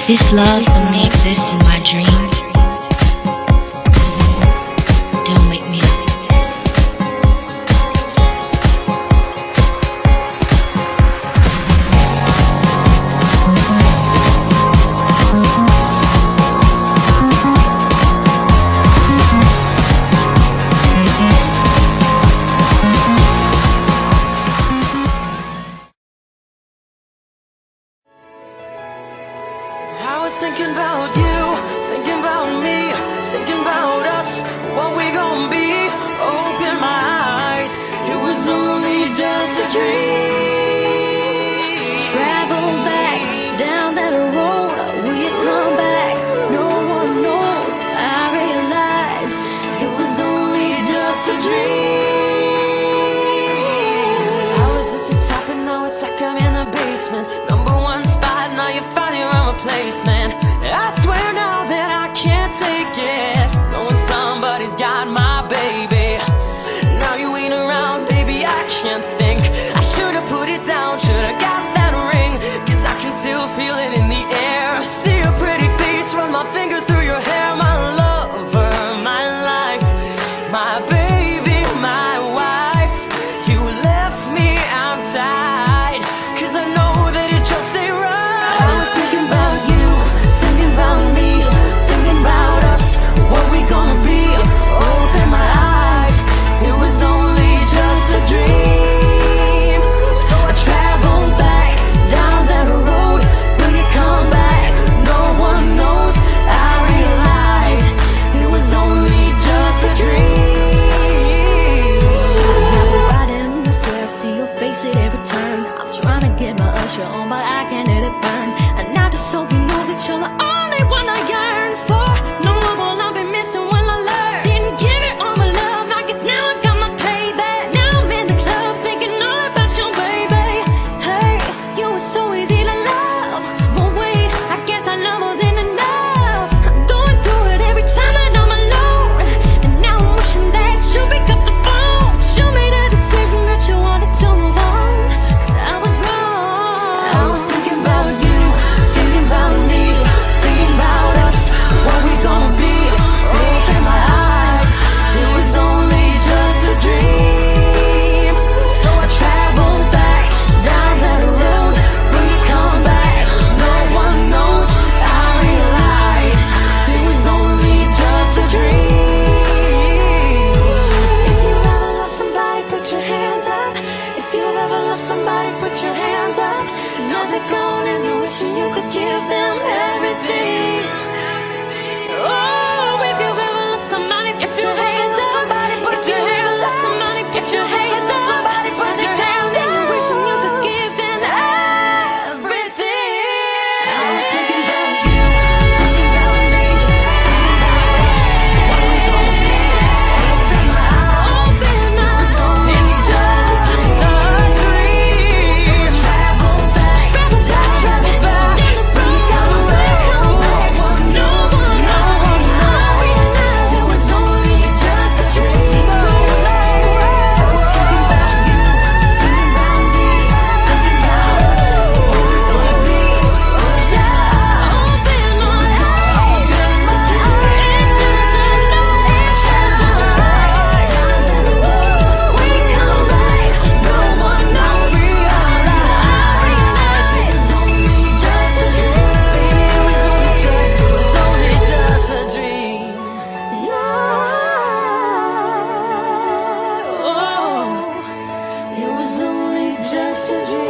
This love only exists in my dreams. Don't wake me up. I was thinking about you, thinking about me, thinking about us, what we gon' be. Open my eyes, it was only just a dream. Travel back down that road, will you come back? No one knows, I realize it was only just a dream. I was at the top and now it's like I'm in the basement. Number one spot, now you're finding your replacement. I swear now that I can't take it, knowing somebody's got my baby. Now you ain't around, baby, I can't think. I should've put it down, should've got that ring, 'cause I can still feel it in the air. I see your pretty face, run my finger through your hair. My lover, my life, my baby, my wife. You left me, I'm tied, 'cause I know that it just ain't right. I was thinking about you, thinking about me, thinking about us, what we gonna be. Open my eyes, it was only just a dream. So I traveled back down that road, will you come back? No one knows, I realized it was only just a dream. Now we're riding this way, I see your face at every turn. I'm trying to get my usher on, but I can't let it burn. And not just so you know that you're the only one I yearn for. No one will I be missing when I learn. Didn't give it all my love, I guess now I got my payback. Now I'm in the club thinking all about your baby. Hey, you were so easy to love, but wait, I guess our love wasn't enough. I'm going through it every time that I'm alone, and now I'm wishing that you pick up the phone. Show me the decision that you wanted to move on, 'cause I was wrong. I was thinking about you, thinking about me, thinking about us, what we gonna be. Open my eyes, it was only just a dream. So I traveled back down that road, will you come back? No one knows, I realized it was only just a dream. If you ever lost somebody, put your hands up. If you ever lost somebody, put your hands up. Now they're gone and you're wishing you could give them everything. Oh, if you ever lost somebody, put your hands up. If you ever lost somebody, put your hands up. Somebody put your hands up. And you're wishing you could give them everything. I was thinking about you, thinking about me, thinking about us, what we gonna be. Open my eyes, it's just a dream. Travel back, travel back, down the road, no one knows. I realized it was only just a dream. I was thinking about you, thinking about me, thinking about us, what we gonna be. Oh yeah, open my eyes, just a dream. It's just a we come back, no one knows. I realized it was only just a dream. Baby, it was only just a dream. No, it was only just a dream.